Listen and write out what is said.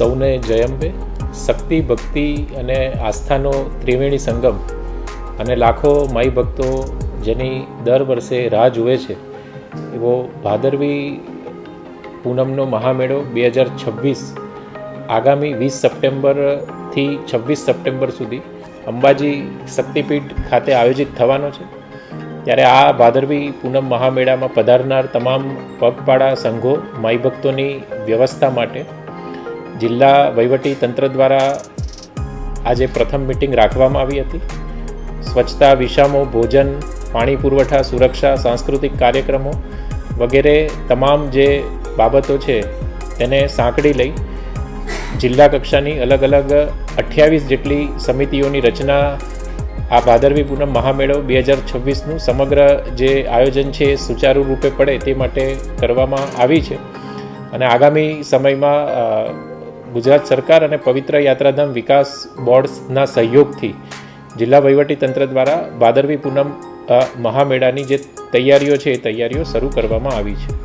સૌને જય અંબે. શક્તિ, ભક્તિ અને આસ્થાનો ત્રિવેણી સંગમ અને લાખો માઈ ભક્તો જેની દર વર્ષે રાહ જુએ છે એવો ભાદરવી પૂનમનો મહામેળો 2026 આગામી 20 સપ્ટેમ્બરથી 26 સપ્ટેમ્બર સુધી અંબાજી શક્તિપીઠ ખાતે આયોજિત થવાનો છે. ત્યારે આ ભાદરવી પૂનમ મહામેળામાં પધારનાર તમામ પગપાળા સંઘો માઈ ભક્તોની વ્યવસ્થા માટે જિલ્લા વહીવટી તંત્ર દ્વારા આજે પ્રથમ મિટિંગ રાખવામાં આવી હતી. સ્વચ્છતા, વિષામો, ભોજન, પાણી પુરવઠા, સુરક્ષા, સાંસ્કૃતિક કાર્યક્રમો વગેરે તમામ જે બાબતો છે તેને સાંકળી લઈ જિલ્લા કક્ષાની અલગ અલગ 28 જેટલી સમિતિઓની રચના આ ભાદરવી પૂનમ મહામેળો 2026નું સમગ્ર જે આયોજન છે એ સુચારુ રૂપે પડે તે માટે કરવામાં આવી છે. અને આગામી સમયમાં ગુજરાત સરકાર અને પવિત્ર યાત્રાધામ વિકાસ બોર્ડના સહયોગથી જિલ્લા વહીવટી તંત્ર દ્વારા ભાદરવી પૂનમ મહામેળાની જે તૈયારીઓ છે એ તૈયારીઓ શરૂ કરવામાં આવી છે.